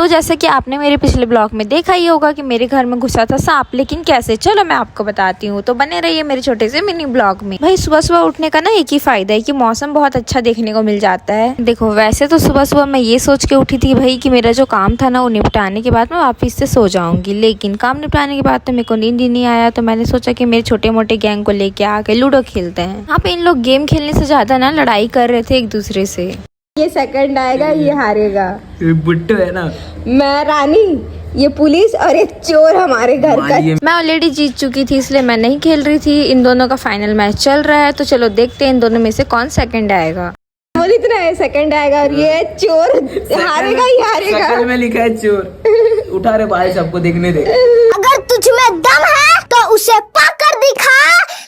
जैसा कि आपने मेरे पिछले ब्लॉग में देखा ही होगा कि मेरे घर में घुसा था सांप, लेकिन कैसे, चलो मैं आपको बताती हूँ। तो बने रहिए मेरे छोटे से मिनी ब्लॉग में। भाई सुबह सुबह उठने का ना एक ही फायदा है कि मौसम बहुत अच्छा देखने को मिल जाता है। देखो वैसे तो सुबह सुबह मैं ये सोच के उठी थी भाई कि मेरा जो काम था ना वो निपटाने के बाद मैं वापिस से सो जाऊंगी, लेकिन काम निपटाने के बाद तो मेरे को नींद ही नहीं आया। तो मैंने सोचा कि मेरे छोटे मोटे गैंग को लेके आके लूडो खेलते हैं। यहाँ पे इन लोग गेम खेलने से ज्यादा ना लड़ाई कर रहे थे एक दूसरे से। ये सेकंड आएगा, ये हारेगा। ये बुट्टू है ना, मैं रानी, ये पुलिस और एक चोर हमारे घर का। मैं ऑलरेडी जीत चुकी थी इसलिए मैं नहीं खेल रही थी। इन दोनों का फाइनल मैच चल रहा है, तो चलो देखते हैं इन दोनों में से कौन सेकंड आएगा। बोल इतना है, सेकंड आएगा और ये चोर हारेगा ही हारेगा। शकल में लिखा है चोर। उठा रे भाई, सबको देखने दे। अगर तुझ में दम है तो उसे पाकर दिखा,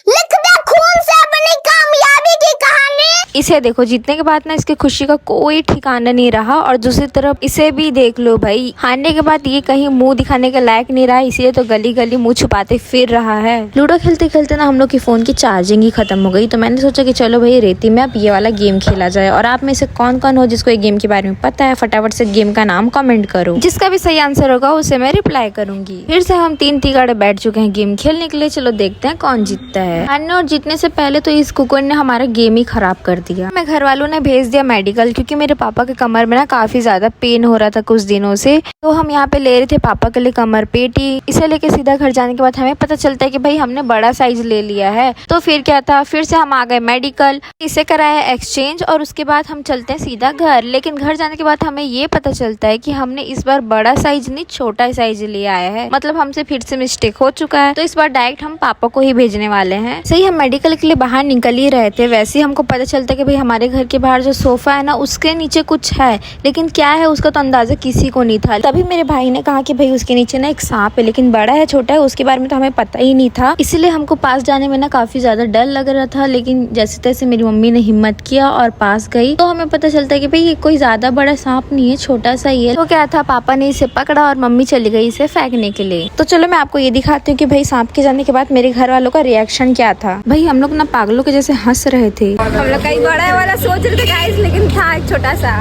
लिख दे खून से अपनी कामयाबी की कहानी। इसे देखो, जीतने के बाद ना इसकी खुशी का कोई ठिकाना नहीं रहा, और दूसरी तरफ इसे भी देख लो भाई, हारने के बाद ये कहीं मुंह दिखाने के लायक नहीं रहा, इसलिए तो गली गली मुंह छुपाते फिर रहा है। लूडो खेलते खेलते ना हम लोग की फोन की चार्जिंग ही खत्म हो गई, तो मैंने सोचा कि चलो भाई रेती में अब ये वाला गेम खेला जाए। और आप में से कौन कौन हो जिसको ये गेम के बारे में पता है, फटाफट से गेम का नाम कमेंट करो। जिसका भी सही आंसर होगा उसे मैं रिप्लाई करूंगी। फिर से हम 3 तिगाड़े बैठ चुके हैं गेम खेलने के लिए। चलो देखते हैं कौन जीतता है। हारने और जीतने से पहले तो इस कुकुर ने हमारा गेम ही खराब कर दिया। मैं घर वालों ने भेज दिया मेडिकल, क्योंकि मेरे पापा के कमर में ना काफी ज्यादा पेन हो रहा था कुछ दिनों से। तो हम यहाँ पे ले रहे थे पापा के लिए कमर पेटी। इसे लेके सीधा घर जाने के बाद हमें पता चलता है कि भाई हमने बड़ा साइज ले लिया है। तो फिर क्या था, फिर से हम आ गए मेडिकल, इसे कराया एक्सचेंज, और उसके बाद हम चलते हैं सीधा घर। लेकिन घर जाने के बाद हमें ये पता चलता है कि हमने इस बार बड़ा साइज नहीं छोटा साइज ले आया है। मतलब हमसे फिर से मिस्टेक हो चुका है। तो इस बार डायरेक्ट हम पापा को ही भेजने वाले हैं। सही, हम मेडिकल के लिए बाहर निकल ही रहे थे, वैसे ही हमको पता चलता है कि भाई हमारे घर के बाहर जो सोफा है ना उसके नीचे कुछ है, लेकिन क्या है उसका तो अंदाजा किसी को नहीं था। तभी मेरे भाई ने कहा कि भाई उसके नीचे ना एक सांप है, लेकिन बड़ा है छोटा है उसके बारे में तो हमें पता ही नहीं था। इसीलिए हमको पास जाने में ना काफी ज्यादा डर लग रहा था, लेकिन जैसे तैसे मेरी मम्मी ने हिम्मत किया और पास गई। तो हमें पता चलता है कि भाई ये कोई ज्यादा बड़ा सांप नहीं है, छोटा सा ही है। तो क्या था, पापा ने इसे पकड़ा और मम्मी चली गई इसे फेंकने के लिए। तो चलो मैं आपको ये दिखाती हूँ कि भाई सांप के जाने के बाद मेरे घर वालों का रिएक्शन क्या था। भाई हम लोग ना पागलों के जैसे हंस रहे थे। हम लोग कहीं बड़ा वाला सोच रहे थे गाइस, लेकिन था एक छोटा सा।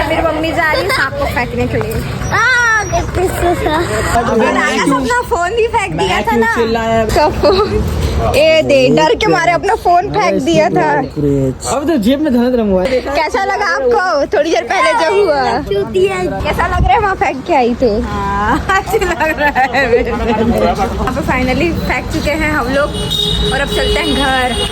मेरी मम्मी जा रही है सांप को फेंकने के लिए। अपना फोन भी फेंक दिया था ना, उसका फोन ए दे, डर के मारे अपना फोन फेंक दिया था। अब तो जेब में धन मोबाइल। कैसा लगा आपको थोड़ी देर पहले जो हुआ? कैसा लग रहा है वहाँ फेंक के आई तो? अच्छा लग रहा है। अब फाइनली फेंक चुके हैं हम लोग और अब चलते हैं घर।